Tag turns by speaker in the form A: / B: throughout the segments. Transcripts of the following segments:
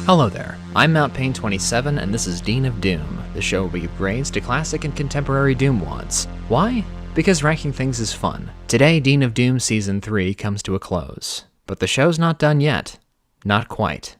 A: Hello there, I'm MountPain27 and this is Dean of Doom, the show where we give grades to classic and contemporary Doom wads. Why? Because ranking things is fun. Today, Dean of Doom Season 3 comes to a close. But the show's not done yet. Not quite.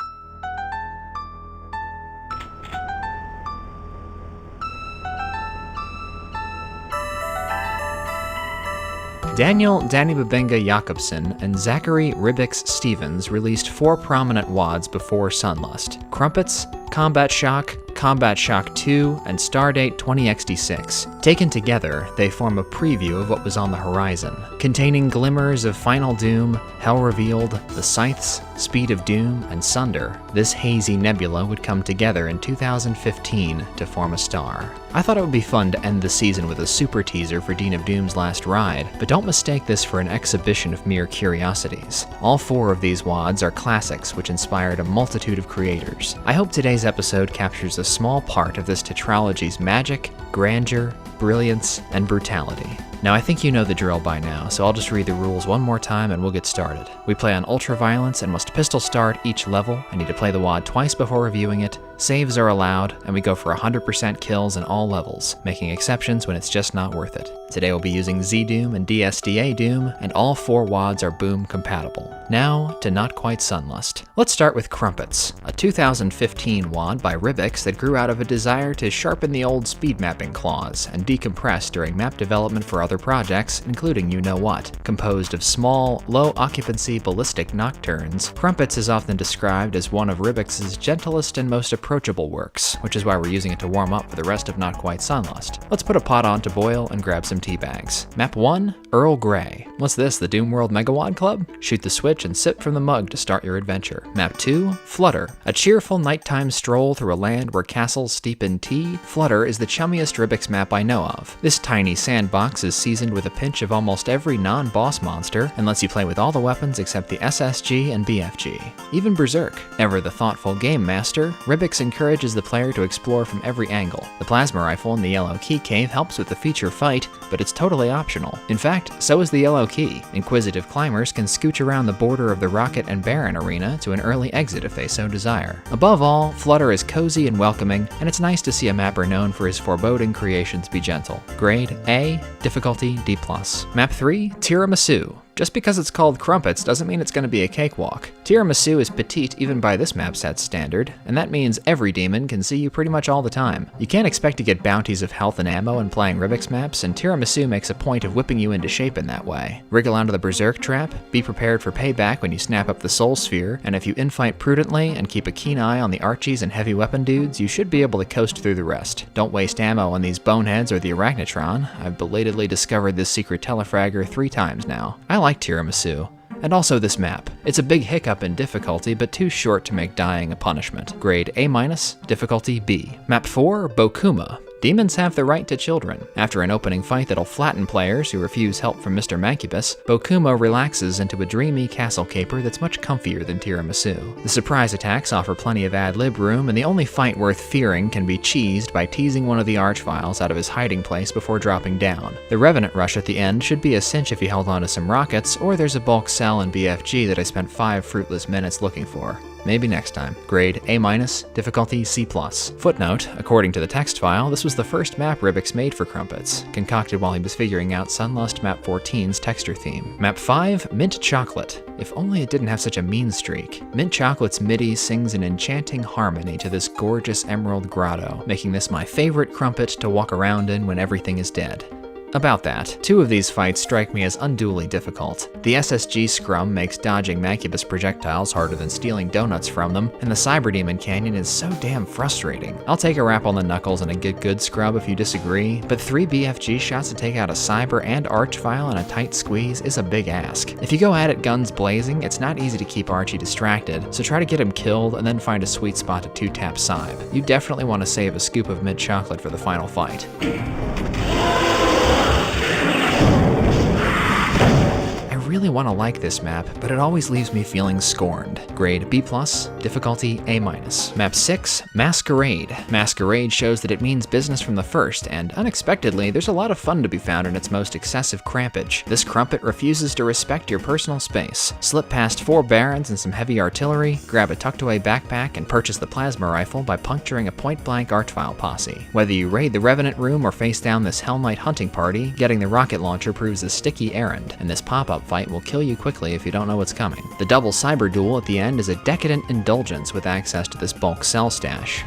A: Dannebubinga Jakobsson and Zachary Ribbiks Stevens released 4 prominent wads before Sunlust: Crumpets, Combat Shock 2, and Stardate 20xd6. Taken together, they form a preview of what was on the horizon, containing glimmers of Final Doom, Hell Revealed, the Scythes, Speed of Doom, and Sunder. This hazy nebula would come together in 2015 to form a star. I thought it would be fun to end the season with a super teaser for Dean of Doom's last ride, but don't mistake this for an exhibition of mere curiosities. All 4 of these wads are classics which inspired a multitude of creators. I hope today's episode captures a small part of this tetralogy's magic, grandeur, brilliance, and brutality. Now I think you know the drill by now, so I'll just read the rules one more time and we'll get started. We play on ultraviolence and must pistol start each level. I need to play the wad twice before reviewing it. Saves are allowed, and we go for 100% kills in all levels, making exceptions when it's just not worth it. Today we'll be using Z-Doom and DSDA Doom, and all 4 wads are boom compatible. Now to Not Quite Sunlust. Let's start with Crumpets, a 2015 wad by Ribbiks that grew out of a desire to sharpen the old speed mapping claws and decompress during map development for other projects, including you know what. Composed of small, low-occupancy ballistic nocturnes, Crumpets is often described as one of Ribbiks' gentlest and most approachable works, which is why we're using it to warm up for the rest of Not Quite Sunlust. Let's put a pot on to boil and grab some tea bags. Map 1, Earl Grey. What's this, the Doom World Megawad Club? Shoot the switch and sip from the mug to start your adventure. Map 2, Flutter. A cheerful nighttime stroll through a land where castles steep in tea, Flutter is the chummiest Ribbiks map I know of. This tiny sandbox is seasoned with a pinch of almost every non-boss monster and lets you play with all the weapons except the SSG and BFG. Even Berserk. Ever the thoughtful game master, Ribbiks encourages the player to explore from every angle. The plasma rifle in the yellow key cave helps with the feature fight, but it's totally optional. In fact, so is the yellow key. Inquisitive climbers can scooch around the border of the Rocket and Baron arena to an early exit if they so desire. Above all, Flutter is cozy and welcoming, and it's nice to see a mapper known for his foreboding creations be gentle. Grade A, difficulty D+. Map 3, Tiramisu. Just because it's called Crumpets doesn't mean it's going to be a cakewalk. Tiramisu is petite even by this map set's standard, and that means every demon can see you pretty much all the time. You can't expect to get bounties of health and ammo when playing Ribbiks maps, and Tiramisu makes a point of whipping you into shape in that way. Wriggle onto the Berserk trap, be prepared for payback when you snap up the Soul Sphere, and if you infight prudently and keep a keen eye on the Archies and heavy weapon dudes, you should be able to coast through the rest. Don't waste ammo on these boneheads or the Arachnotron. I've belatedly discovered this secret telefragger 3 times now. I like Tiramisu. And also this map. It's a big hiccup in difficulty, but too short to make dying a punishment. Grade A-, difficulty B. Map 4, Bokuma. Demons have the right to children. After an opening fight that'll flatten players who refuse help from Mr. Mancubus, Bokuma relaxes into a dreamy castle caper that's much comfier than Tiramisu. The surprise attacks offer plenty of ad-lib room, and the only fight worth fearing can be cheesed by teasing one of the Archviles out of his hiding place before dropping down. The Revenant rush at the end should be a cinch if you held on to some rockets, or there's a bulk cell in BFG that I spent 5 fruitless minutes looking for. Maybe next time. Grade A-, difficulty C+. Footnote, according to the text file, this was the first map Ribbiks made for Crumpets, concocted while he was figuring out Sunlust Map 14's texture theme. Map 5, Mint Chocolate. If only it didn't have such a mean streak. Mint Chocolate's MIDI sings an enchanting harmony to this gorgeous emerald grotto, making this my favorite Crumpet to walk around in when everything is dead. About that, 2 of these fights strike me as unduly difficult. The SSG scrum makes dodging Mancubus projectiles harder than stealing donuts from them, and the Cyberdemon Canyon is so damn frustrating. I'll take a rap on the knuckles and a get good scrub if you disagree, but 3 BFG shots to take out a Cyber and Archvile in a tight squeeze is a big ask. If you go at it guns blazing, it's not easy to keep Archie distracted, so try to get him killed and then find a sweet spot to 2-tap Cyb. You definitely want to save a scoop of mint chocolate for the final fight. really want to like this map, but it always leaves me feeling scorned. Grade B+, difficulty A-. Map 6, Masquerade. Masquerade shows that it means business from the first, and unexpectedly, there's a lot of fun to be found in its most excessive crampage. This crumpet refuses to respect your personal space. Slip past 4 barons and some heavy artillery, grab a tucked-away backpack, and purchase the plasma rifle by puncturing a point-blank archvile posse. Whether you raid the Revenant room or face down this Hell Knight hunting party, getting the rocket launcher proves a sticky errand, and this pop-up fight will kill you quickly if you don't know what's coming. The double cyber duel at the end is a decadent indulgence with access to this bulk cell stash.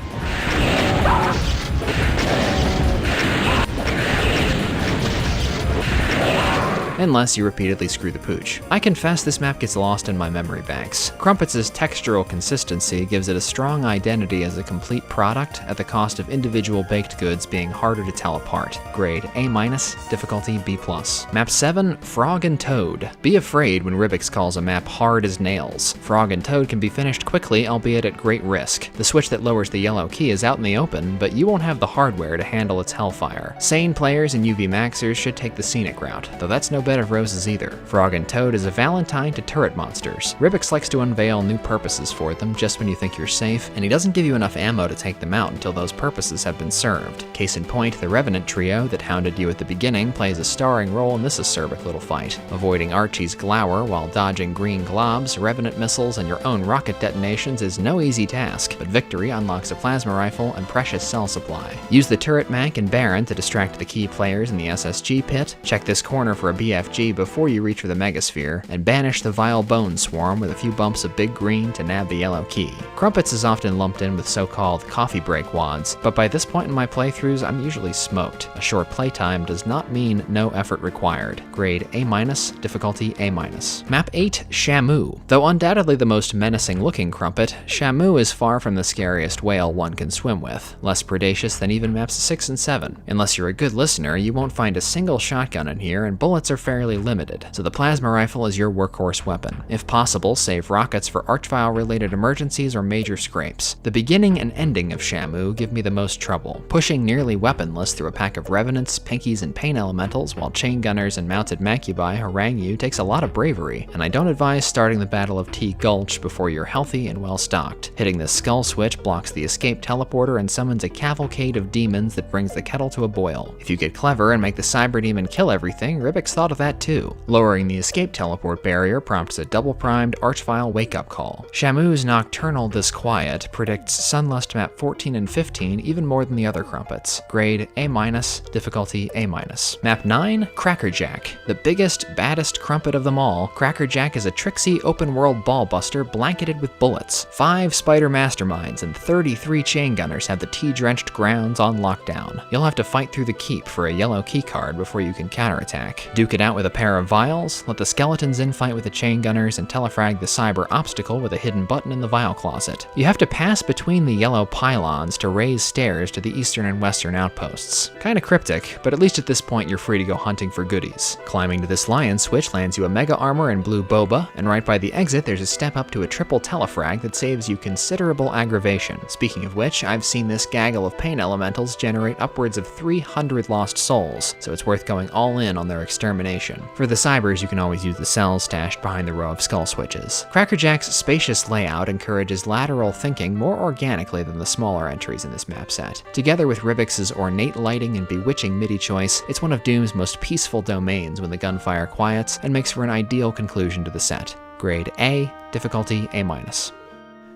A: Unless you repeatedly screw the pooch. I confess this map gets lost in my memory banks. Crumpets' textural consistency gives it a strong identity as a complete product at the cost of individual baked goods being harder to tell apart. Grade A-, difficulty B+. Map 7, Frog and Toad. Be afraid when Ribbiks calls a map hard as nails. Frog and Toad can be finished quickly, albeit at great risk. The switch that lowers the yellow key is out in the open, but you won't have the hardware to handle its hellfire. Sane players and UV maxers should take the scenic route, though that's no bed of roses either. Frog and Toad is a valentine to turret monsters. Ribbiks likes to unveil new purposes for them just when you think you're safe, and he doesn't give you enough ammo to take them out until those purposes have been served. Case in point, the Revenant trio that hounded you at the beginning plays a starring role in this acerbic little fight. Avoiding Archie's glower while dodging green globs, Revenant missiles, and your own rocket detonations is no easy task, but victory unlocks a plasma rifle and precious cell supply. Use the turret mank and Baron to distract the key players in the SSG pit, check this corner for a BFG before you reach for the Megasphere, and banish the vile bone swarm with a few bumps of big green to nab the yellow key. Crumpets is often lumped in with so-called coffee break wads, but by this point in my playthroughs, I'm usually smoked. A short playtime does not mean no effort required. Grade A-, difficulty A-. Map 8, Shamu. Though undoubtedly the most menacing-looking Crumpet, Shamu is far from the scariest whale one can swim with, less predacious than even maps 6 and 7. Unless you're a good listener, you won't find a single shotgun in here, and bullets are fairly limited, so the plasma rifle is your workhorse weapon. If possible, save rockets for archvile-related emergencies or major scrapes. The beginning and ending of Shamu give me the most trouble. Pushing nearly weaponless through a pack of Revenants, Pinkies, and Pain Elementals while chain gunners and mounted Macubi harangue you takes a lot of bravery, and I don't advise starting the Battle of T Gulch before you're healthy and well-stocked. Hitting the skull switch blocks the escape teleporter and summons a cavalcade of demons that brings the kettle to a boil. If you get clever and make the cyber demon kill everything, Ribbiks thought of that too. Lowering the escape teleport barrier prompts a double-primed archvile wake-up call. Shamu's nocturnal disquiet predicts Sunlust map 14 and 15 even more than the other Crumpets. Grade A-, difficulty A-. Map 9, Crackerjack. The biggest, baddest Crumpet of them all, Crackerjack is a tricksy open-world ballbuster blanketed with bullets. 5 spider masterminds and 33 chain gunners have the tea-drenched grounds on lockdown. You'll have to fight through the keep for a yellow keycard before you can counterattack. Duke it out with a pair of vials, let the skeletons infight with the chain gunners, and telefrag the cyber obstacle with a hidden button in the vial closet. You have to pass between the yellow pylons to raise stairs to the eastern and western outposts. Kinda cryptic, but at least at this point you're free to go hunting for goodies. Climbing to this lion switch lands you a mega armor and blue boba, and right by the exit there's a step up to a triple telefrag that saves you considerable aggravation. Speaking of which, I've seen this gaggle of pain elementals generate upwards of 300 lost souls, so it's worth going all in on their extermination. For the cybers, you can always use the cells stashed behind the row of skull switches. Crackerjack's spacious layout encourages lateral thinking more organically than the smaller entries in this map set. Together with Ribbiks' ornate lighting and bewitching MIDI choice, it's one of Doom's most peaceful domains when the gunfire quiets, and makes for an ideal conclusion to the set. Grade A, difficulty A-.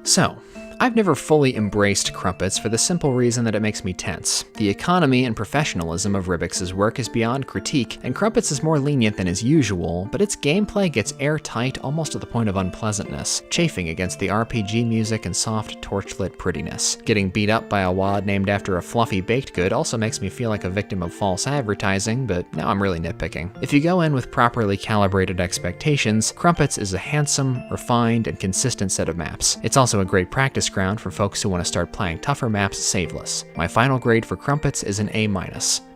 A: So, I've never fully embraced Crumpets for the simple reason that it makes me tense. The economy and professionalism of Ribbiks' work is beyond critique, and Crumpets is more lenient than is usual, but its gameplay gets airtight almost to the point of unpleasantness, chafing against the RPG music and soft torchlit prettiness. Getting beat up by a wad named after a fluffy baked good also makes me feel like a victim of false advertising, but now I'm really nitpicking. If you go in with properly calibrated expectations, Crumpets is a handsome, refined, and consistent set of maps. It's also a great practice ground for folks who want to start playing tougher maps saveless. My final grade for Crumpets is an A-.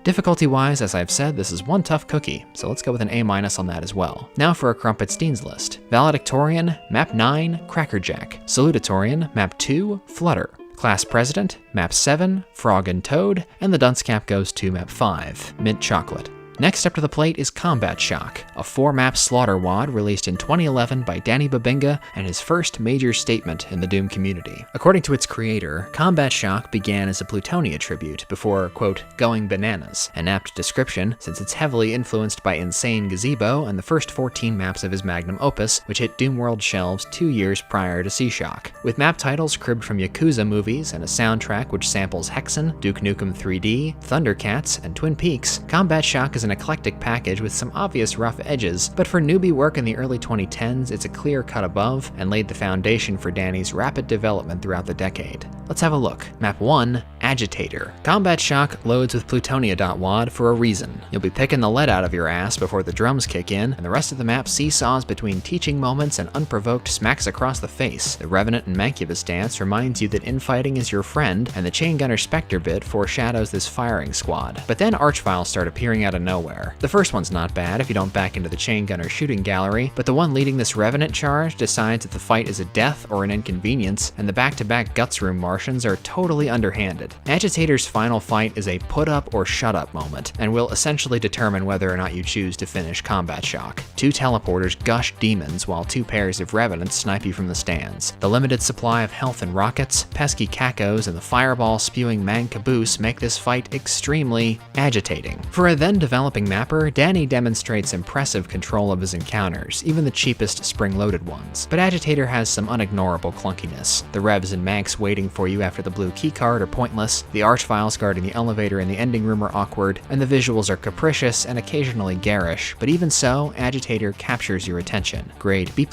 A: Difficulty-wise, as I've said, this is one tough cookie, so let's go with an A- on that as well. Now for a Crumpets Dean's list. Valedictorian, Map 9, Crackerjack. Salutatorian, Map 2, Flutter. Class President, Map 7, Frog and Toad, and the dunce cap goes to Map 5, Mint Chocolate. Next up to the plate is Combat Shock, a 4-map slaughter wad released in 2011 by Dannebubinga and his first major statement in the Doom community. According to its creator, Combat Shock began as a Plutonia tribute before, quote, going bananas, an apt description since it's heavily influenced by Insane Gazebo and the first 14 maps of his magnum opus, which hit Doom World shelves 2 years prior to C-Shock. With map titles cribbed from Yakuza movies and a soundtrack which samples Hexen, Duke Nukem 3D, Thundercats, and Twin Peaks, Combat Shock is an eclectic package with some obvious rough edges, but for newbie work in the early 2010s, it's a clear cut above and laid the foundation for Danny's rapid development throughout the decade. Let's have a look. Map 1, Agitator. Combat Shock loads with Plutonia.wad for a reason. You'll be picking the lead out of your ass before the drums kick in, and the rest of the map seesaws between teaching moments and unprovoked smacks across the face. The Revenant and Mancubus dance reminds you that infighting is your friend, and the Chain Gunner Spectre bit foreshadows this firing squad. But then Archviles start appearing out of nowhere. The first one's not bad if you don't back into the Chain Gunner shooting gallery, but the one leading this Revenant charge decides that the fight is a death or an inconvenience, and the back-to-back Guts Room Martians are totally underhanded. Agitator's final fight is a put up or shut up moment, and will essentially determine whether or not you choose to finish Combat Shock. 2 teleporters gush demons while 2 pairs of Revenants snipe you from the stands. The limited supply of health and rockets, pesky cacos, and the fireball spewing man caboose make this fight extremely agitating. For a then developing mapper, Danny demonstrates impressive control of his encounters, even the cheapest spring-loaded ones. But Agitator has some unignorable clunkiness. The Revs and Manx waiting for you after the blue keycard are pointless, the Archviles guarding the elevator in the ending room are awkward, and the visuals are capricious and occasionally garish, but even so, Agitator captures your attention. Grade B+,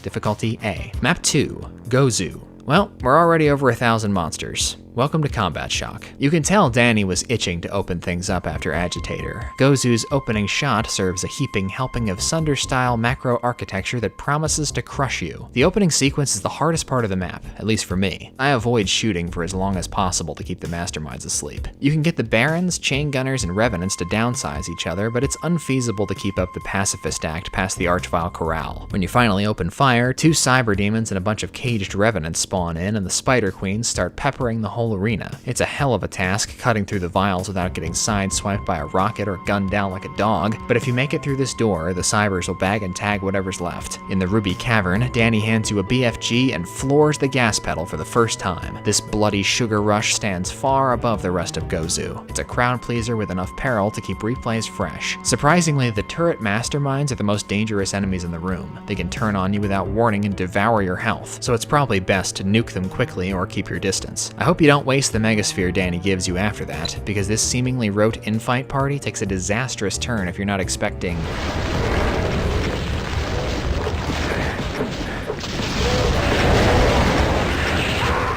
A: difficulty A. Map 2, Gozu. Well, we're already over 1,000 monsters. Welcome to Combat Shock. You can tell Danny was itching to open things up after Agitator. Gozu's opening shot serves a heaping helping of Sunder-style macro architecture that promises to crush you. The opening sequence is the hardest part of the map, at least for me. I avoid shooting for as long as possible to keep the masterminds asleep. You can get the Barons, Chain Gunners, and Revenants to downsize each other, but it's unfeasible to keep up the pacifist act past the Archvile corral. When you finally open fire, 2 Cyber Demons and a bunch of caged Revenants spawn in, and the Spider Queens start peppering the whole arena. It's a hell of a task cutting through the vials without getting sideswiped by a rocket or gunned down like a dog, but if you make it through this door, the Cybers will bag and tag whatever's left. In the Ruby Cavern, Danny hands you a BFG and floors the gas pedal for the first time. This bloody sugar rush stands far above the rest of Gozu. It's a crowd pleaser with enough peril to keep replays fresh. Surprisingly, the turret masterminds are the most dangerous enemies in the room. They can turn on you without warning and devour your health, so it's probably best to nuke them quickly or keep your distance. I hope you don't waste the megasphere Danny gives you after that, because this seemingly rote infight party takes a disastrous turn if you're not expecting...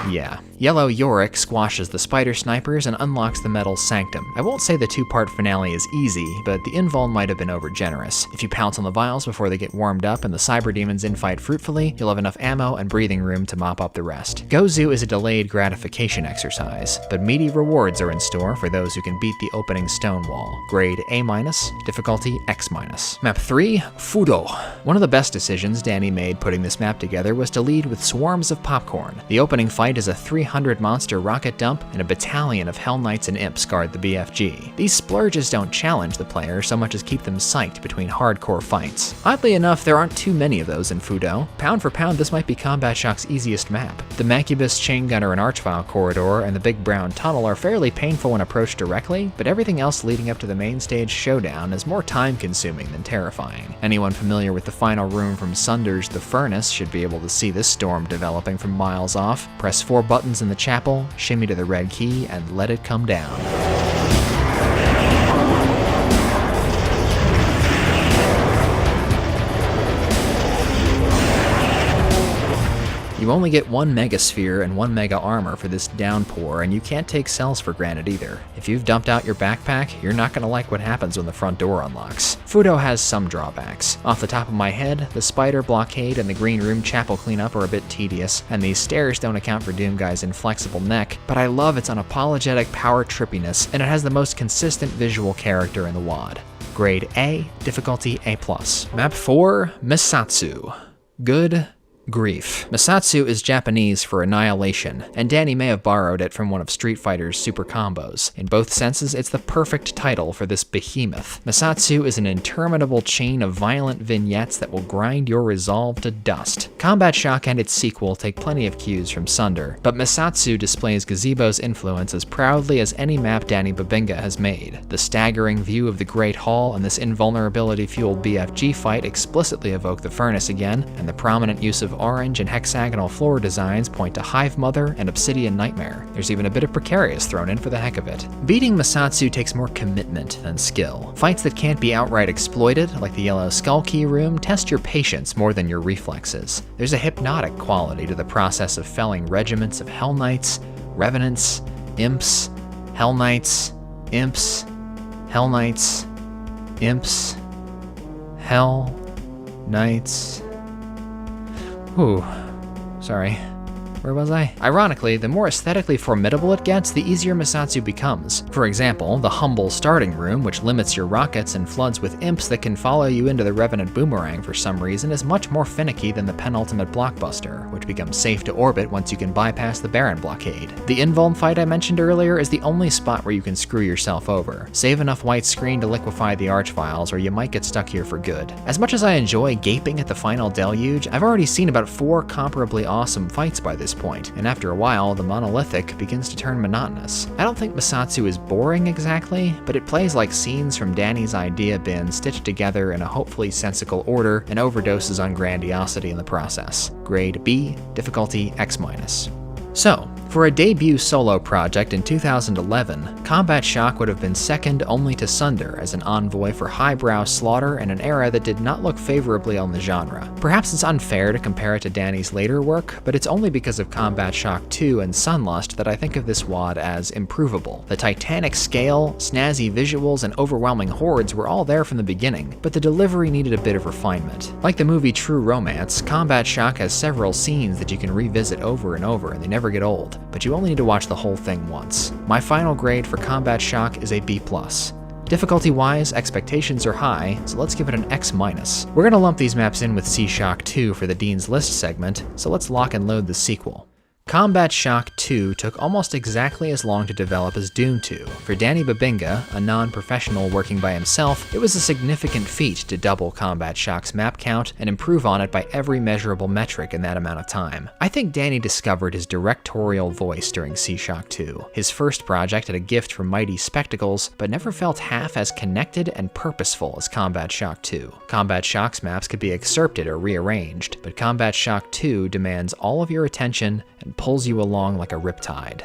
A: Yeah. Yellow Yorick squashes the spider snipers and unlocks the metal's sanctum. I won't say the 2-part finale is easy, but the invul might have been overgenerous. If you pounce on the vials before they get warmed up and the cyber demons infight fruitfully, you'll have enough ammo and breathing room to mop up the rest. Gozu is a delayed gratification exercise, but meaty rewards are in store for those who can beat the opening stone wall. Grade A-, difficulty X-. Map 3, Fudo. One of the best decisions Danny made putting this map together was to lead with swarms of popcorn. The opening fight is a 300 monster rocket dump, and a battalion of Hell Knights and Imps guard the BFG. These splurges don't challenge the player so much as keep them psyched between hardcore fights. Oddly enough, there aren't too many of those in Fudo. Pound for pound, this might be Combat Shock's easiest map. The Mancubus, Chain Gunner, and Archvile corridor and the Big Brown Tunnel are fairly painful when approached directly, but everything else leading up to the main stage showdown is more time-consuming than terrifying. Anyone familiar with the final room from Sunder's The Furnace should be able to see this storm developing from miles off. Press 4 buttons in the chapel, shimmy to the red key, and let it come down. You only get 1 megasphere and 1 mega armor for this downpour, and you can't take cells for granted either. If you've dumped out your backpack, you're not gonna like what happens when the front door unlocks. Fudo has some drawbacks. Off the top of my head, the spider blockade and the green room chapel cleanup are a bit tedious, and these stairs don't account for Doomguy's inflexible neck, but I love its unapologetic power trippiness, and it has the most consistent visual character in the WAD. Grade A, difficulty A+. Map 4, Misatsu. Good, Grief. Masatsu is Japanese for annihilation, and Danny may have borrowed it from one of Street Fighter's super combos. In both senses, it's the perfect title for this behemoth. Masatsu is an interminable chain of violent vignettes that will grind your resolve to dust. Combat Shock and its sequel take plenty of cues from Sunder, but Masatsu displays Gazebo's influence as proudly as any map Dannebubinga has made. The staggering view of the Great Hall and this invulnerability-fueled BFG fight explicitly evoke the furnace again, and the prominent use of orange and hexagonal floor designs point to Hive Mother and Obsidian Nightmare. There's even a bit of Precarious thrown in for the heck of it. Beating Masatsu takes more commitment than skill. Fights that can't be outright exploited, like the Yellow Skull Key Room, test your patience more than your reflexes. There's a hypnotic quality to the process of felling regiments of Hell Knights, Revenants, Imps, Hell Knights, Imps, Hell Knights, Imps, Hell Knights. Ooh, sorry. Where was I? Ironically, the more aesthetically formidable it gets, the easier Masatsu becomes. For example, the humble starting room, which limits your rockets and floods with imps that can follow you into the Revenant Boomerang for some reason, is much more finicky than the penultimate blockbuster, which becomes safe to orbit once you can bypass the Baron blockade. The invuln fight I mentioned earlier is the only spot where you can screw yourself over. Save enough white screen to liquefy the archviles, or you might get stuck here for good. As much as I enjoy gaping at the final deluge, I've already seen about 4 comparably awesome fights by this point, and after a while, the monolithic begins to turn monotonous. I don't think Masatsu is boring exactly, but it plays like scenes from Danny's idea bin stitched together in a hopefully sensical order and overdoses on grandiosity in the process. Grade B, difficulty X-. So, for a debut solo project in 2011, Combat Shock would have been second only to Sunder as an envoy for highbrow slaughter in an era that did not look favorably on the genre. Perhaps it's unfair to compare it to Danny's later work, but it's only because of Combat Shock 2 and Sunlust that I think of this WOD as improvable. The titanic scale, snazzy visuals, and overwhelming hordes were all there from the beginning, but the delivery needed a bit of refinement. Like the movie True Romance, Combat Shock has several scenes that you can revisit over and over, and they never get old, but you only need to watch the whole thing once. My final grade for Combat Shock is a B+. Difficulty-wise, expectations are high, so let's give it an X-. We're gonna lump these maps in with C-Shock 2 for the Dean's List segment, so let's lock and load the sequel. Combat Shock 2 took almost exactly as long to develop as Doom 2. For Dannebubinga, a non-professional working by himself, it was a significant feat to double Combat Shock's map count and improve on it by every measurable metric in that amount of time. I think Danny discovered his directorial voice during C-Shock 2. His first project had a gift from Mighty Spectacles, but never felt half as connected and purposeful as Combat Shock 2. Combat Shock's maps could be excerpted or rearranged, but Combat Shock 2 demands all of your attention and pulls you along like a riptide.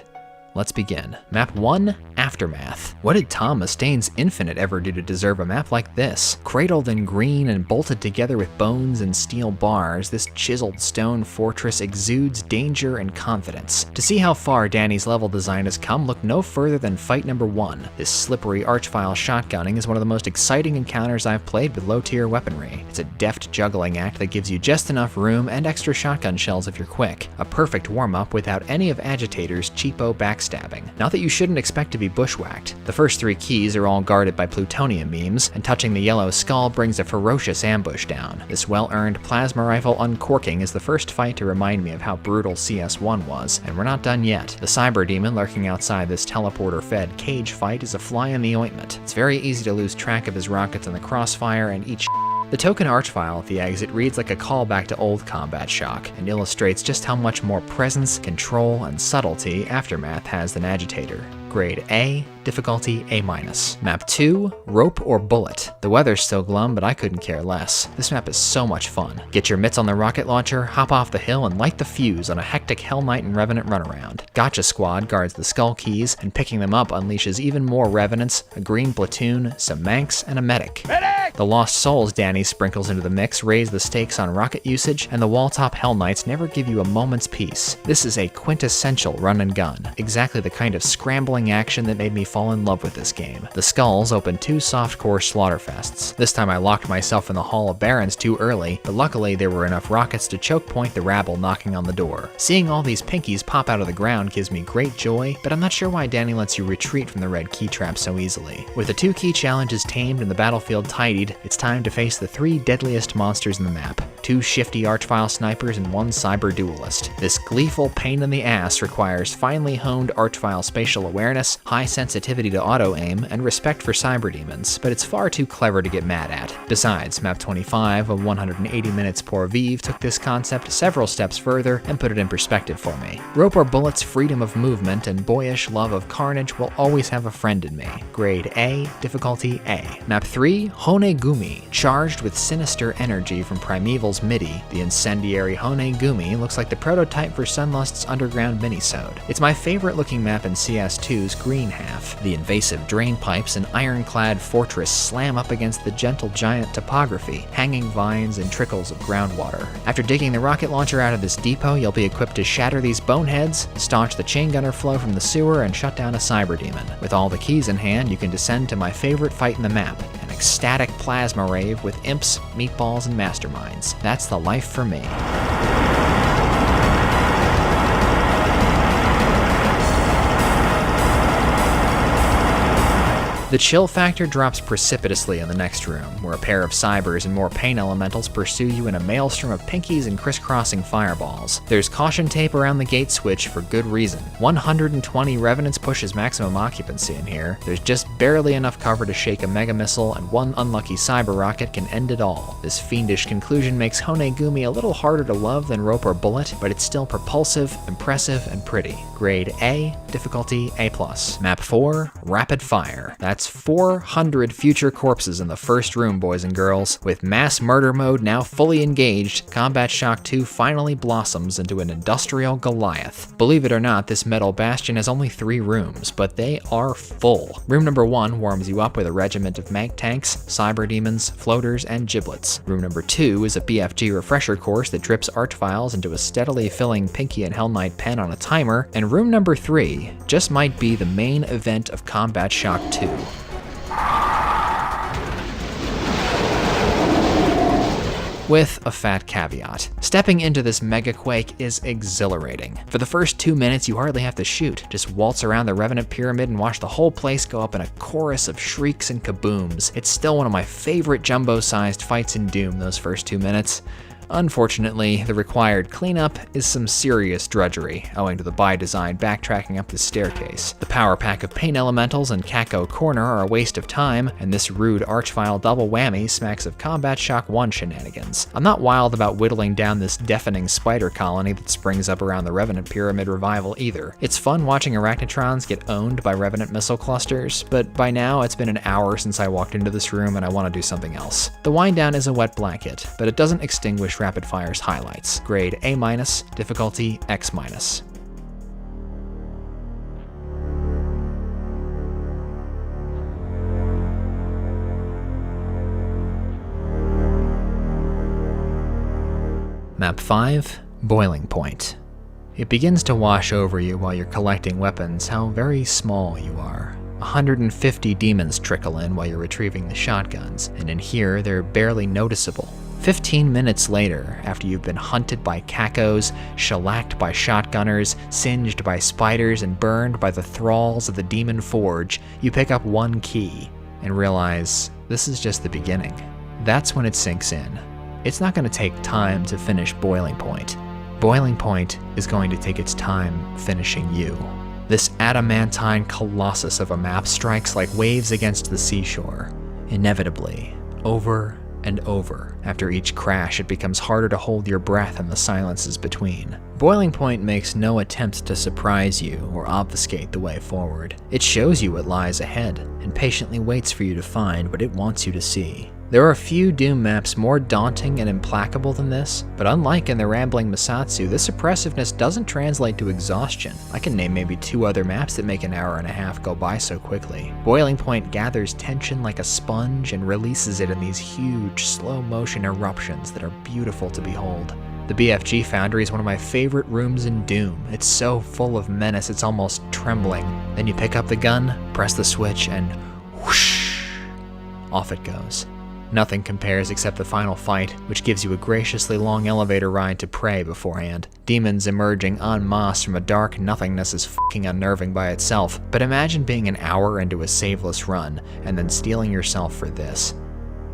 A: Let's begin. Map 1, Aftermath. What did Tom Mustaine's Infinite ever do to deserve a map like this? Cradled in green and bolted together with bones and steel bars, this chiseled stone fortress exudes danger and confidence. To see how far Danny's level design has come, look no further than fight number 1. This slippery archvile shotgunning is one of the most exciting encounters I've played with low-tier weaponry. It's a deft juggling act that gives you just enough room and extra shotgun shells if you're quick. A perfect warm-up without any of Agitator's cheapo backstabbing. Not that you shouldn't expect to be bushwhacked. The first 3 keys are all guarded by plutonium beams, and touching the yellow skull brings a ferocious ambush down. This well-earned plasma rifle uncorking is the first fight to remind me of how brutal CS1 was, and we're not done yet. The cyber demon lurking outside this teleporter-fed cage fight is a fly in the ointment. It's very easy to lose track of his rockets in the crossfire and each. The token archvile at the exit reads like a callback to old Combat Shock and illustrates just how much more presence, control, and subtlety Aftermath has than Agitator. Grade A, difficulty A-. Map 2, Rope or Bullet. The weather's still glum, but I couldn't care less. This map is so much fun. Get your mitts on the rocket launcher, hop off the hill, and light the fuse on a hectic Hell Knight and Revenant runaround. Gotcha Squad guards the skull keys, and picking them up unleashes even more Revenants, a green platoon, some Manx, and a medic. The Lost Souls Danny sprinkles into the mix raise the stakes on rocket usage, and the wall-top Hell Knights never give you a moment's peace. This is a quintessential run and gun, exactly the kind of scrambling action that made me fall in love with this game. The skulls open 2 softcore slaughterfests. This time I locked myself in the Hall of Barons too early, but luckily there were enough rockets to choke point the rabble knocking on the door. Seeing all these pinkies pop out of the ground gives me great joy, but I'm not sure why Danny lets you retreat from the red key trap so easily. With the 2 key challenges tamed and the battlefield tidied, it's time to face the 3 deadliest monsters in the map. 2 shifty Archvile snipers, and 1 cyber duelist. This gleeful pain in the ass requires finely honed Archvile spatial awareness, high sensitivity to auto-aim, and respect for cyber demons, but it's far too clever to get mad at. Besides, map 25 of 180 minutes Pour Vivre took this concept several steps further and put it in perspective for me. Rope or Bullet's freedom of movement and boyish love of carnage will always have a friend in me. Grade A, difficulty A. Map 3, Honegumi. Charged with sinister energy from Primeval's MIDI, the incendiary Honegumi looks like the prototype for Sunlust's underground minisode. It's my favorite looking map in CS2's green half. The invasive drain pipes and ironclad fortress slam up against the gentle giant topography, hanging vines and trickles of groundwater. After digging the rocket launcher out of this depot, you'll be equipped to shatter these boneheads, staunch the chain gunner flow from the sewer, and shut down a cyber demon. With all the keys in hand, you can descend to my favorite fight in the map, an ecstatic plasma rave with imps, meatballs, and masterminds. That's the life for me. The chill factor drops precipitously in the next room, where a pair of cybers and more pain elementals pursue you in a maelstrom of pinkies and crisscrossing fireballs. There's caution tape around the gate switch for good reason. 120 revenants pushes maximum occupancy in here. There's just barely enough cover to shake a mega missile, and 1 unlucky cyber rocket can end it all. This fiendish conclusion makes Honegumi a little harder to love than Rope or Bullet, but it's still propulsive, impressive, and pretty. Grade A, difficulty A+. Map 4, Rapid Fire. That's 400 future corpses in the first room, boys and girls. With mass murder mode now fully engaged, Combat Shock 2 finally blossoms into an industrial Goliath. Believe it or not, this metal bastion has only 3 rooms, but they are full. Room number 1 warms you up with a regiment of mag tanks, cyber demons, floaters, and giblets. Room number 2 is a BFG refresher course that drips archviles into a steadily filling Pinky and Hell Knight pen on a timer, and room number 3 just might be the main event of Combat Shock 2. With a fat caveat. Stepping into this megaquake is exhilarating. For the first 2 minutes, you hardly have to shoot. Just waltz around the Revenant Pyramid and watch the whole place go up in a chorus of shrieks and kabooms. It's still one of my favorite jumbo-sized fights in Doom those first 2 minutes. Unfortunately, the required cleanup is some serious drudgery, owing to the by-design backtracking up the staircase. The power pack of pain elementals and Kako Corner are a waste of time, and this rude Archvile double whammy smacks of Combat Shock 1 shenanigans. I'm not wild about whittling down this deafening spider colony that springs up around the Revenant Pyramid revival either. It's fun watching Arachnotrons get owned by Revenant missile clusters, but by now it's been an hour since I walked into this room and I want to do something else. The wind down is a wet blanket, but it doesn't extinguish Rapid Fire's highlights. Grade A-, difficulty X-. Map 5, Boiling Point. It begins to wash over you while you're collecting weapons how very small you are. 150 demons trickle in while you're retrieving the shotguns, and in here they're barely noticeable. 15 minutes later, after you've been hunted by Kakos, shellacked by shotgunners, singed by spiders, and burned by the thralls of the Demon Forge, you pick up 1 key and realize this is just the beginning. That's when it sinks in. It's not going to take time to finish Boiling Point. Boiling Point is going to take its time finishing you. This adamantine colossus of a map strikes like waves against the seashore. Inevitably, over and over. After each crash, it becomes harder to hold your breath in the silences between. Boiling Point makes no attempt to surprise you or obfuscate the way forward. It shows you what lies ahead, and patiently waits for you to find what it wants you to see. There are few Doom maps more daunting and implacable than this, but unlike in the rambling Masatsu, this oppressiveness doesn't translate to exhaustion. I can name maybe 2 other maps that make an hour and a half go by so quickly. Boiling Point gathers tension like a sponge and releases it in these huge, slow-motion eruptions that are beautiful to behold. The BFG Foundry is one of my favorite rooms in Doom. It's so full of menace it's almost trembling. Then you pick up the gun, press the switch, and whoosh, off it goes. Nothing compares except the final fight, which gives you a graciously long elevator ride to Prey beforehand. Demons emerging en masse from a dark nothingness is fucking unnerving by itself, but imagine being an hour into a saveless run, and then steeling yourself for this.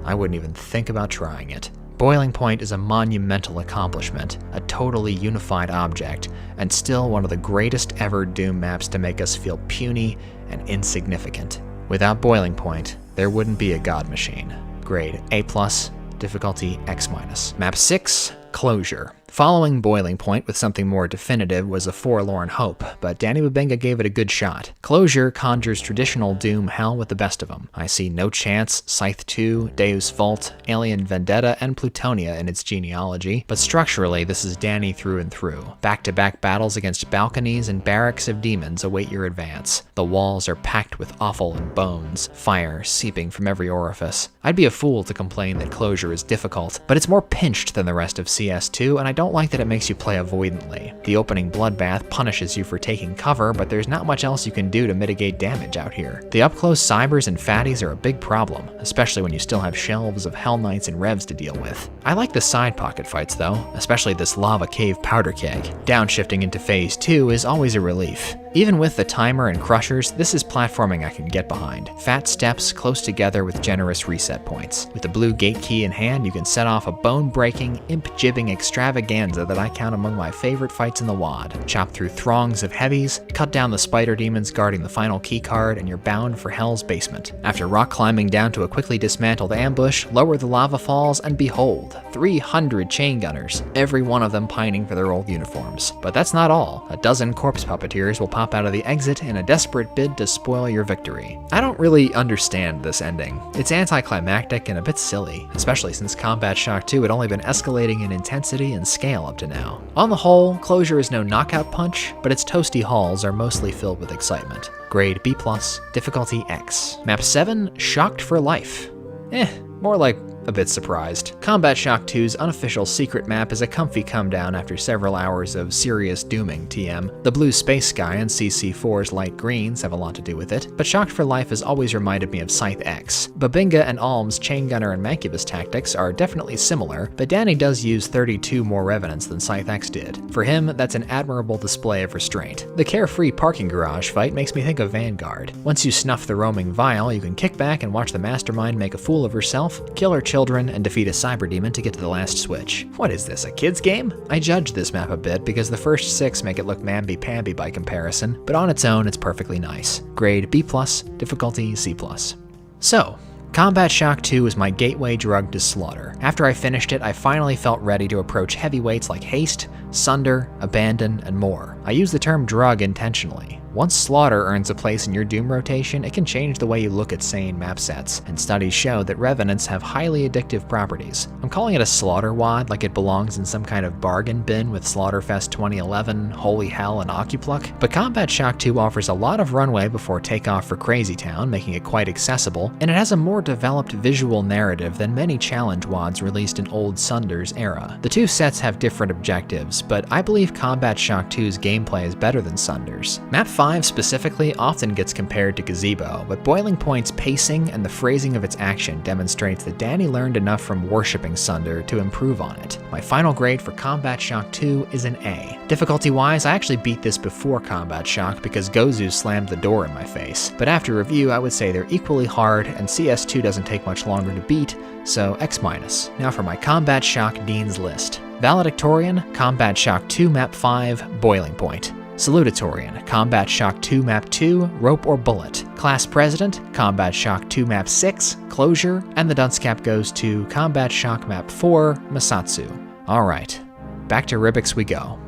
A: I wouldn't even think about trying it. Boiling Point is a monumental accomplishment, a totally unified object, and still one of the greatest ever Doom maps to make us feel puny and insignificant. Without Boiling Point, there wouldn't be a God Machine. Grade A+, difficulty X-. Map 6, Closure. Following Boiling Point with something more definitive was a forlorn hope, but Dannebubinga gave it a good shot. Closure conjures traditional Doom hell with the best of them. I see No Chance, Scythe 2, Deus Vult, Alien Vendetta, and Plutonia in its genealogy, but structurally this is Danny through and through. Back-to-back battles against balconies and barracks of demons await your advance. The walls are packed with offal and bones, fire seeping from every orifice. I'd be a fool to complain that Closure is difficult, but it's more pinched than the rest of CS2, and I don't like that it makes you play avoidantly. The opening bloodbath punishes you for taking cover, but there's not much else you can do to mitigate damage out here. The up-close cybers and fatties are a big problem, especially when you still have shelves of Hell Knights and Revs to deal with. I like the side pocket fights though, especially this lava cave powder keg. Downshifting into phase 2 is always a relief. Even with the timer and crushers, this is platforming I can get behind. Fat steps close together with generous reset points. With the blue gate key in hand, you can set off a bone-breaking, imp-jibbing extravaganza that I count among my favorite fights in the WoD. Chop through throngs of heavies, cut down the spider demons guarding the final keycard, and you're bound for Hell's basement. After rock climbing down to a quickly dismantled ambush, lower the lava falls, and behold, 300 chain gunners, every one of them pining for their old uniforms. But that's not all. A dozen corpse puppeteers will pop out of the exit in a desperate bid to spoil your victory. I don't really understand this ending. It's anticlimactic and a bit silly, especially since Combat Shock 2 had only been escalating in intensity and scale up to now. On the whole, Closure is no knockout punch, but its toasty halls are mostly filled with excitement. Grade B+, difficulty X. Map 7, Shocked for Life. More like a bit surprised. Combat Shock 2's unofficial secret map is a comfy come down after several hours of serious dooming TM. The blue space sky and CC4's light greens have a lot to do with it, but Shocked for Life has always reminded me of Scythe X. Bubinga and Alm's Chain Gunner and Mancubus tactics are definitely similar, but Danny does use 32 more Revenants than Scythe X did. For him, that's an admirable display of restraint. The carefree parking garage fight makes me think of Vanguard. Once you snuff the roaming vial, you can kick back and watch the mastermind make a fool of herself, kill her children, and defeat a cyber demon to get to the last switch. What is this, a kid's game? I judge this map a bit because the first 6 make it look mamby-pamby by comparison, but on its own it's perfectly nice. Grade B+, difficulty C+. So, Combat Shock 2 was my gateway drug to slaughter. After I finished it, I finally felt ready to approach heavyweights like Haste, Sunder, Abandon, and more. I use the term drug intentionally. Once Slaughter earns a place in your Doom rotation, it can change the way you look at sane map sets, and studies show that Revenants have highly addictive properties. I'm calling it a Slaughter WoD like it belongs in some kind of bargain bin with Slaughterfest 2011, Holy Hell, and Occupluck, but Combat Shock 2 offers a lot of runway before takeoff for Crazy Town, making it quite accessible, and it has a more developed visual narrative than many challenge WoDs released in old Sunder's era. The two sets have different objectives, but I believe Combat Shock 2's gameplay is better than Sunder's. Map 5 specifically often gets compared to Gazebo, but Boiling Point's pacing and the phrasing of its action demonstrates that Danny learned enough from worshipping Sunder to improve on it. My final grade for Combat Shock 2 is an A. Difficulty-wise, I actually beat this before Combat Shock because Gozu slammed the door in my face, but after review I would say they're equally hard and CS2 doesn't take much longer to beat, so X-. Now for my Combat Shock Dean's List. Valedictorian, Combat Shock 2 Map 5, Boiling Point. Salutatorian, Combat Shock 2 Map 2, Rope or Bullet. Class President, Combat Shock 2 Map 6, Closure, and the dunce cap goes to Combat Shock Map 4, Masatsu. Alright, back to Ribbiks we go.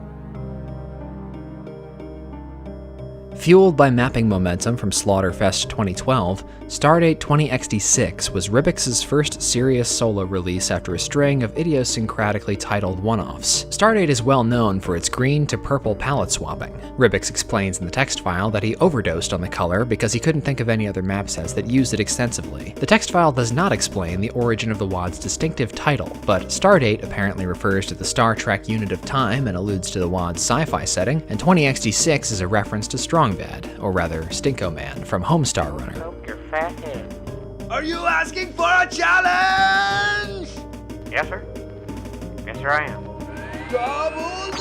A: Fueled by mapping momentum from Slaughterfest 2012, Stardate 20XD6 was Ribbiks' first serious solo release after a string of idiosyncratically titled one-offs. Stardate is well known for its green to purple palette swapping. Ribbiks explains in the text file that he overdosed on the color because he couldn't think of any other map sets that used it extensively. The text file does not explain the origin of the WoD's distinctive title, but Stardate apparently refers to the Star Trek unit of time and alludes to the WoD's sci-fi setting, and 20XD6 is a reference to Strongbad, or rather Stinko Man, from Homestar Runner.
B: Poke your fat head.
C: Are you asking for a challenge?
B: Yes, sir. Yes, sir, I am.
C: Double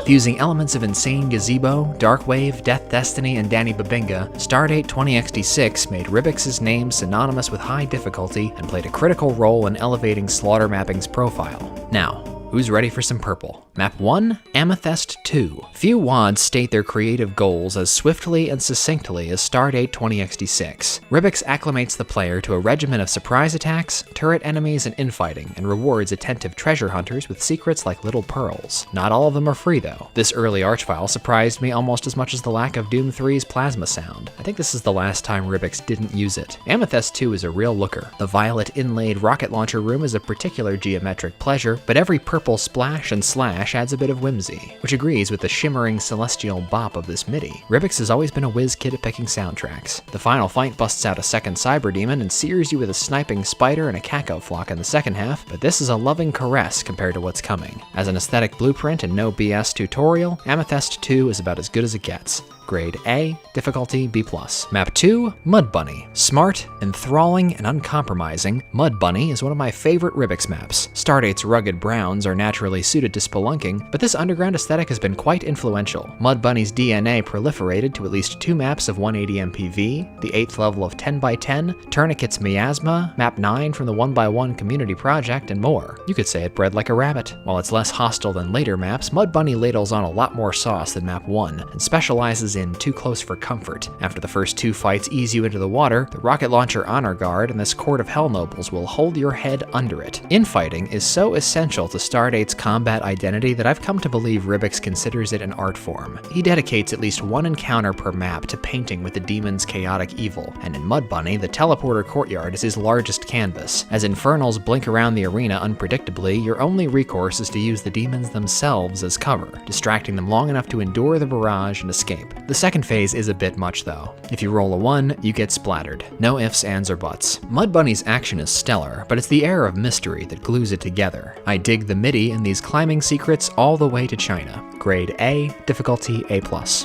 A: Fusing elements of Insane Gazebo, Darkwave, Death Destiny, and Dannebubinga, Stardate 20xd6 made Ribbiks' name synonymous with high difficulty and played a critical role in elevating Slaughter Mapping's profile. Now, who's ready for some purple? Map 1, Amethyst 2. Few WADs state their creative goals as swiftly and succinctly as Stardate 20xd6. Ribbiks acclimates the player to a regimen of surprise attacks, turret enemies, and infighting, and rewards attentive treasure hunters with secrets like little pearls. Not all of them are free though. This early archvile surprised me almost as much as the lack of Doom 3's plasma sound. I think this is the last time Ribbiks didn't use it. Amethyst 2 is a real looker. The violet inlaid rocket launcher room is a particular geometric pleasure, but every purple splash and slash adds a bit of whimsy, which agrees with the shimmering celestial bop of this MIDI. Ribbiks has always been a whiz kid at picking soundtracks. The final fight busts out a second cyber demon and sears you with a sniping spider and a caco flock in the second half, but this is a loving caress compared to what's coming. As an aesthetic blueprint and no BS tutorial, Amethyst 2 is about as good as it gets. Grade A, difficulty B+. Map 2, Mud Bunny. Smart, enthralling, and uncompromising, Mud Bunny is one of my favorite Ribbiks maps. Stardate's rugged browns are naturally suited to spelunking, but this underground aesthetic has been quite influential. Mud Bunny's DNA proliferated to at least 2 maps of 180 MPV, the 8th level of 10x10, Tourniquet's Miasma, Map 9 from the 1x1 community project, and more. You could say it bred like a rabbit. While it's less hostile than later maps, Mud Bunny ladles on a lot more sauce than Map 1, and specializes in Too Close for Comfort. After the first 2 fights ease you into the water, the rocket launcher honor guard and this court of hell nobles will hold your head under it. Infighting is so essential to Stardate's combat identity that I've come to believe Ribbiks considers it an art form. He dedicates at least 1 encounter per map to painting with the demon's chaotic evil, and in Mud Bunny, the teleporter courtyard is his largest canvas. As infernals blink around the arena unpredictably, your only recourse is to use the demons themselves as cover, distracting them long enough to endure the barrage and escape. The second phase is a bit much though. If you roll a 1, you get splattered. No ifs, ands, or buts. Mud Bunny's action is stellar, but it's the air of mystery that glues it together. I dig the MIDI in these climbing secrets all the way to China. Grade A, difficulty A+.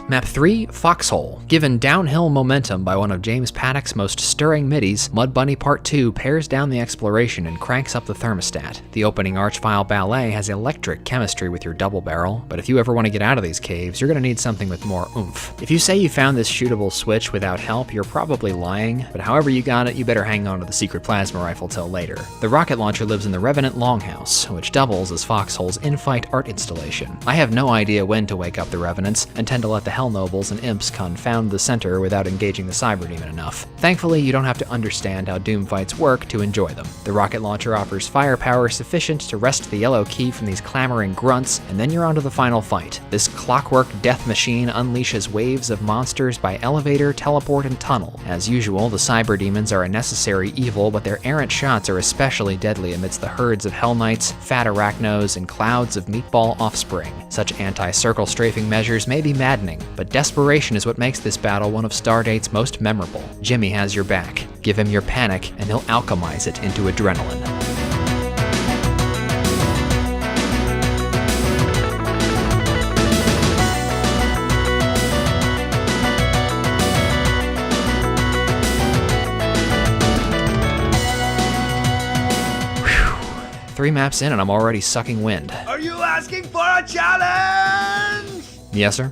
A: Map 3, Foxhole. Given downhill momentum by one of James Paddock's most stirring MIDIs, Mud Bunny Part 2 pares down the exploration and cranks up the thermostat. The opening archvile ballet has electric chemistry with your double barrel, but if you ever want to get out of these caves, you're going to need something with more oomph. If you say you found this shootable switch without help, you're probably lying, but however you got it, you better hang on to the secret plasma rifle till later. The rocket launcher lives in the Revenant Longhouse, which doubles as Foxhole's in-fight art installation. I have no idea when to wake up the Revenants, and tend to let the Hell Nobles and Imps confound the center without engaging the Cyber Demon enough. Thankfully, you don't have to understand how Doom fights work to enjoy them. The rocket launcher offers firepower sufficient to wrest the yellow key from these clamoring grunts, and then you're on to the final fight. This clockwork death machine unleashes waves of monsters by elevator, teleport, and tunnel. As usual, the Cyber Demons are a necessary evil, but their errant shots are especially deadly amidst the herds of Hell Knights, fat arachnos, and clouds of meatball offspring. Such anti-circle strafing measures may be maddening, but desperation is what makes this battle one of Stardate's most memorable. Jimmy has your back. Give him your panic, and he'll alchemize it into adrenaline. Whew. 3 maps in and I'm already sucking wind.
C: Are you asking for a challenge?
A: Yes, sir.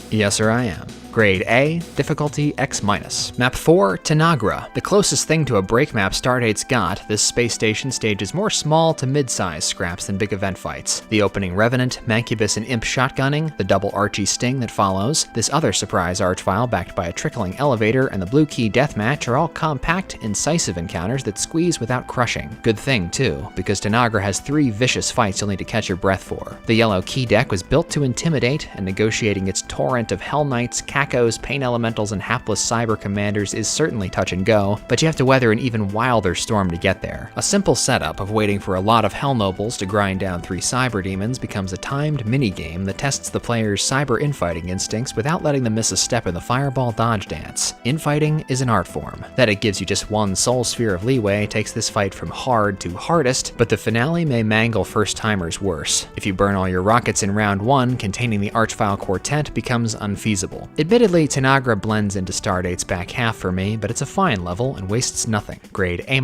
A: Yes, sir, I am. Grade A, difficulty X-. Map 4, Tanagra. The closest thing to a break map Stardate's got, this space station stages more small to mid-size scraps than big event fights. The opening Revenant, Mancubus, and Imp shotgunning, the double Archie sting that follows, this other surprise archvile backed by a trickling elevator, and the blue key deathmatch are all compact, incisive encounters that squeeze without crushing. Good thing, too, because Tanagra has 3 vicious fights you'll need to catch your breath for. The yellow key deck was built to intimidate, and negotiating its torrent of Hell Knights, Cacos, Pain Elementals, and hapless Cyber Commanders is certainly touch and go, but you have to weather an even wilder storm to get there. A simple setup of waiting for a lot of Hell Nobles to grind down 3 Cyber Demons becomes a timed mini-game that tests the player's cyber infighting instincts without letting them miss a step in the fireball dodge dance. Infighting is an art form. That it gives you just 1 soul sphere of leeway takes this fight from hard to hardest, but the finale may mangle first-timers worse. If you burn all your rockets in round 1, containing the Archvile Quartet becomes unfeasible. Admittedly, Admittedly, Tanagra blends into Stardate's back half for me, but it's a fine level and wastes nothing. Grade A-,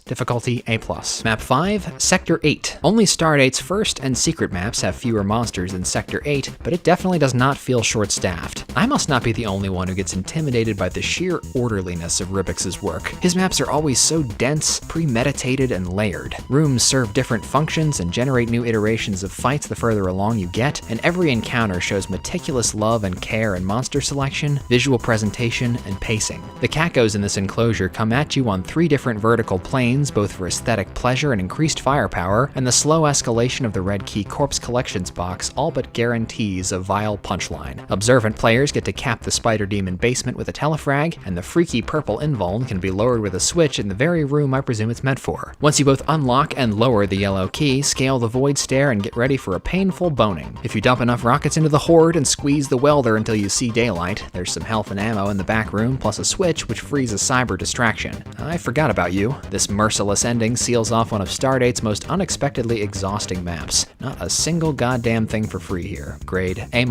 A: difficulty A+. Map 5, Sector 8. Only Stardate's first and secret maps have fewer monsters than Sector 8, but it definitely does not feel short-staffed. I must not be the only one who gets intimidated by the sheer orderliness of Ribbiks' work. His maps are always so dense, premeditated, and layered. Rooms serve different functions and generate new iterations of fights the further along you get, and every encounter shows meticulous love and care in monster selection, visual presentation, and pacing. The cacos in this enclosure come at you on 3 different vertical planes, both for aesthetic pleasure and increased firepower, and the slow escalation of the Red Key Corpse Collections box all but guarantees a vile punchline. Observant players get to cap the Spider Demon basement with a telefrag, and the freaky purple invuln can be lowered with a switch in the very room I presume it's meant for. Once you both unlock and lower the yellow key, scale the void stair and get ready for a painful boning. If you dump enough rockets into the horde and squeeze the welder until you see daylight, there's some health and ammo in the back room, plus a switch which frees a cyber distraction. I forgot about you. This merciless ending seals off one of Stardate's most unexpectedly exhausting maps. Not a single goddamn thing for free here. Grade A-,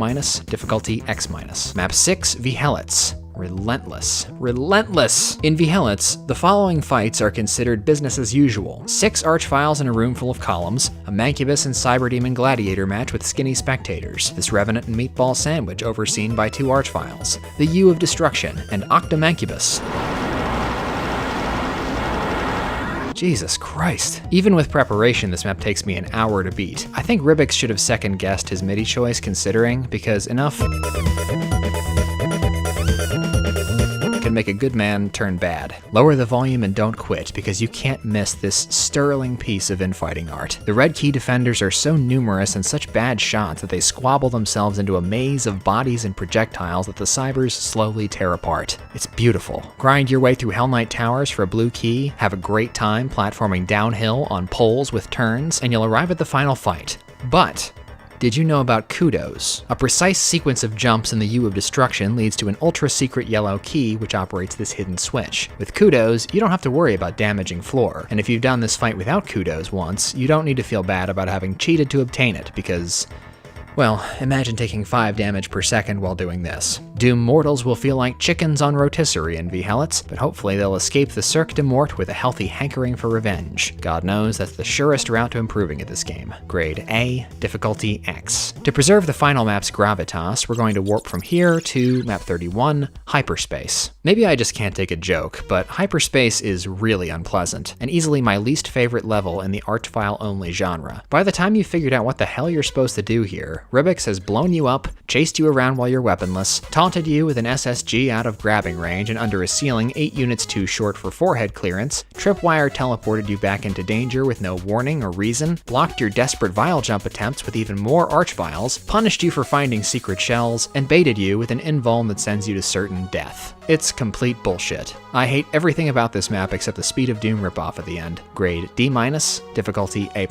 A: difficulty X-. Map 6, Vihelitz. Relentless. Relentless! In Vihelitz, the following fights are considered business as usual. 6 archviles in a room full of columns, a Mancubus and Cyberdemon gladiator match with skinny spectators, this Revenant and Meatball sandwich overseen by 2 archviles, the U of Destruction, and Octomancubus. Jesus Christ. Even with preparation, this map takes me an hour to beat. I think Ribbiks should have second-guessed his MIDI choice considering, because enough can make a good man turn bad. Lower the volume and don't quit, because you can't miss this sterling piece of infighting art. The Red Key defenders are so numerous and such bad shots that they squabble themselves into a maze of bodies and projectiles that the cybers slowly tear apart. It's beautiful. Grind your way through Hell Knight Towers for a blue key, have a great time platforming downhill on poles with turns, and you'll arrive at the final fight. But did you know about Kudos? A precise sequence of jumps in the U of Destruction leads to an ultra-secret yellow key which operates this hidden switch. With Kudos, you don't have to worry about damaging floor, and if you've done this fight without Kudos once, you don't need to feel bad about having cheated to obtain it, because, well, imagine taking 5 damage per second while doing this. Doom mortals will feel like chickens on rotisserie in Vihelitz, but hopefully they'll escape the Cirque de Mort with a healthy hankering for revenge. God knows that's the surest route to improving at this game. Grade A, difficulty X. To preserve the final map's gravitas, we're going to warp from here to map 31, Hyperspace. Maybe I just can't take a joke, but Hyperspace is really unpleasant, and easily my least favorite level in the archvile-only genre. By the time you figured out what the hell you're supposed to do here, Ribbiks has blown you up, chased you around while you're weaponless, taunted you with an SSG out of grabbing range and under a ceiling 8 units too short for forehead clearance, tripwire teleported you back into danger with no warning or reason, blocked your desperate vial jump attempts with even more archvials, punished you for finding secret shells, and baited you with an invuln that sends you to certain death. It's complete bullshit. I hate everything about this map except the Speed of Doom ripoff at the end. Grade D-, difficulty A+.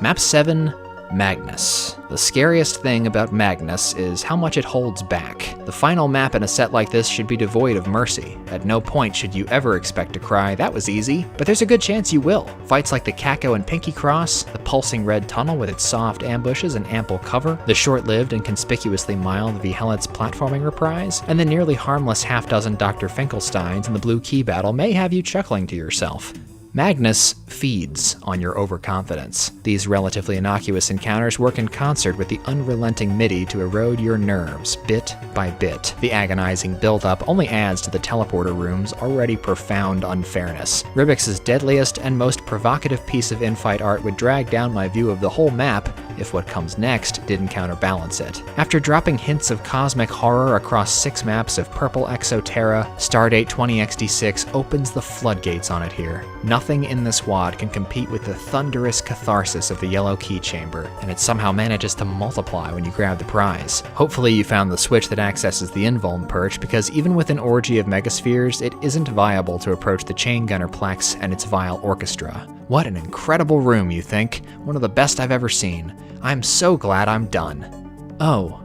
A: Map 7, Magnus. The scariest thing about Magnus is how much it holds back. The final map in a set like this should be devoid of mercy. At no point should you ever expect to cry, "That was easy," but there's a good chance you will. Fights like the Caco and Pinky Cross, the pulsing red tunnel with its soft ambushes and ample cover, the short-lived and conspicuously mild Vihelitz platforming reprise, and the nearly harmless half-dozen Dr. Finkelsteins in the blue key battle may have you chuckling to yourself. Magnus feeds on your overconfidence. These relatively innocuous encounters work in concert with the unrelenting MIDI to erode your nerves, bit by bit. The agonizing build-up only adds to the teleporter room's already profound unfairness. Ribbiks' deadliest and most provocative piece of infight art would drag down my view of the whole map if what comes next didn't counterbalance it. After dropping hints of cosmic horror across 6 maps of purple Exoterra, Stardate 20XD6 opens the floodgates on it here. Nothing in this wad can compete with the thunderous catharsis of the yellow key chamber, and it somehow manages to multiply when you grab the prize. Hopefully you found the switch that accesses the invuln perch, because even with an orgy of megaspheres, it isn't viable to approach the Chain Gunner Plex and its vile orchestra. What an incredible room, you think? One of the best I've ever seen. I'm so glad I'm done. Oh,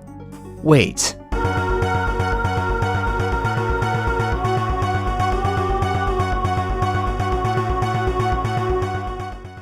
A: wait.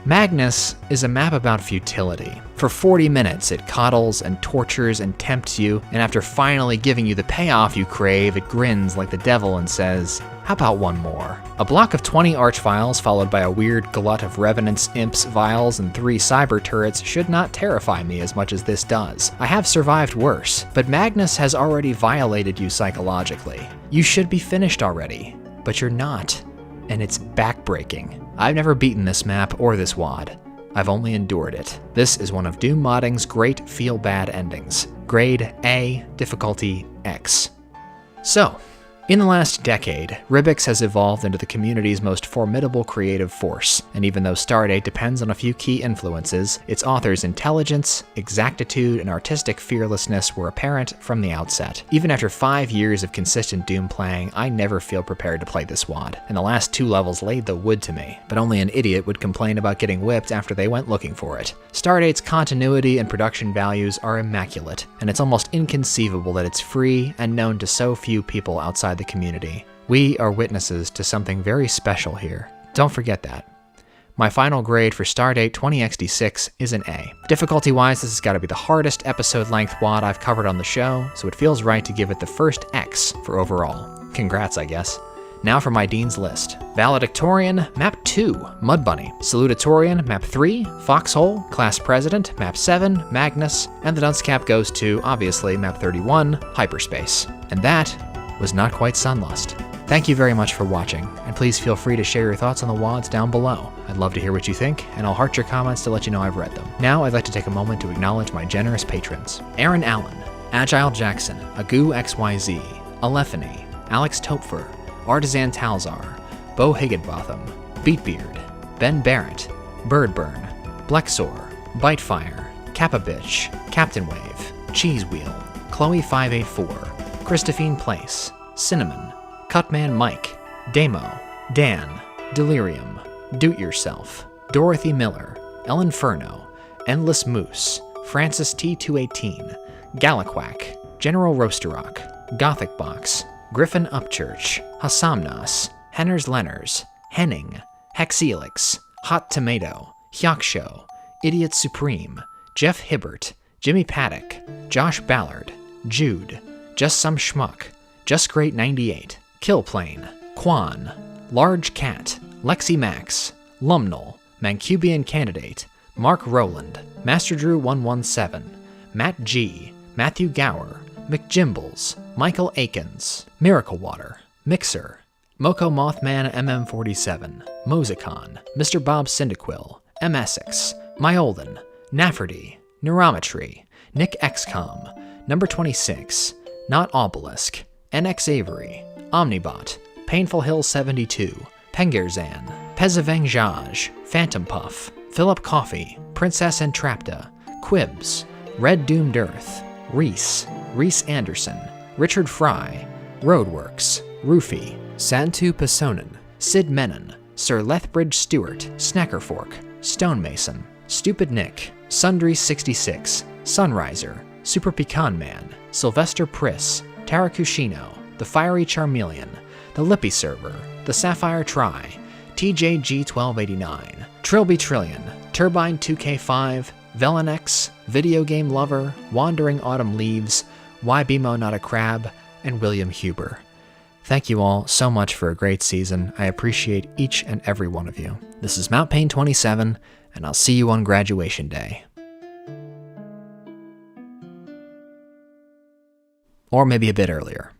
A: Magnus is a map about futility. For 40 minutes, it coddles and tortures and tempts you, and after finally giving you the payoff you crave, it grins like the devil and says, "How about one more?" A block of 20 archvials followed by a weird glut of revenants, imps, vials, and 3 cyber turrets should not terrify me as much as this does. I have survived worse, but Magnus has already violated you psychologically. You should be finished already, but you're not, and it's backbreaking. I've never beaten this map or this WOD. I've only endured it. This is one of Doom Modding's great feel-bad endings. Grade A, difficulty X. So, in the last decade, Ribbiks has evolved into the community's most formidable creative force, and even though Stardate depends on a few key influences, its author's intelligence, exactitude, and artistic fearlessness were apparent from the outset. Even after 5 years of consistent Doom playing, I never feel prepared to play this WOD, and the last 2 levels laid the wood to me, but only an idiot would complain about getting whipped after they went looking for it. Stardate's continuity and production values are immaculate, and it's almost inconceivable that it's free and known to so few people outside the community. We are witnesses to something very special here. Don't forget that. My final grade for Stardate 20XD6 is an A. Difficulty-wise, this has got to be the hardest episode-length WOD I've covered on the show, so it feels right to give it the first X for overall. Congrats, I guess. Now for my Dean's List. Valedictorian, Map 2, Mud Bunny. Salutatorian, Map 3, Foxhole. Class President, Map 7, Magnus. And the dunce cap goes to, obviously, Map 31, Hyperspace. And that was not quite Sunlust. Thank you very much for watching, and please feel free to share your thoughts on the WODs down below. I'd love to hear what you think, and I'll heart your comments to let you know I've read them. Now I'd like to take a moment to acknowledge my generous patrons. Aaron Allen, Agile Jackson, Agu XYZ, Alephany, Alex Topfer, Artisan Talzar, Bo Higginbotham, Beatbeard, Ben Barrett, Birdburn, Blexor, Bitefire, Kappa Bitch, Captain Wave, Cheese Wheel, Chloe584, Christophine Place, Cinnamon, Cutman Mike, Damo, Dan, Delirium, Do't Yourself, Dorothy Miller, El Inferno, Endless Moose, Francis T218, Galaquack, General Roasterrock, Gothic Box, Griffin Upchurch, Hassamnas, Henners Lenners, Henning, Hexelix, Hot Tomato, Hyaksho, Idiot Supreme, Jeff Hibbert, Jimmy Paddock, Josh Ballard, Jude, Just Some Schmuck, Just Great 98, Killplane, Quan, Large Cat, Lexi Max, Lumnal, Mancubian Candidate, Mark Rowland, Master Drew 117, Matt G, Matthew Gower, McJimbles, Michael Akins, Miracle Water, Mixer, Moko Mothman MM47, Mosicon, Mr. Bob Cyndaquil, M. Essex, Myolden, Nafferty, Neurometry, Nick XCOM, Number 26, Not Obelisk, NX Avery, Omnibot, Painful Hill 72, Pengerzan, Pezaveng Jaj, Phantom Puff, Philip Coffee, Princess Entrapta, Quibs, Red Doomed Earth, Reese, Reese Anderson, Richard Fry, Roadworks, Roofy, Santu Pasonen, Sid Menon, Sir Lethbridge Stewart, Snackerfork, Stonemason, Stupid Nick, Sundry66, Sunriser, Super Pecan Man, Sylvester Priss, Tarakushino, The Fiery Charmeleon, The Lippy Server, The Sapphire Try, TJG1289, Trilby Trillion, Turbine 2K5, Velenex, Video Game Lover, Wandering Autumn Leaves, Why Bimo Not a Crab, and William Huber. Thank you all so much for a great season. I appreciate each and every one of you. This is Mount Pain 27, and I'll see you on graduation day. Or maybe a bit earlier.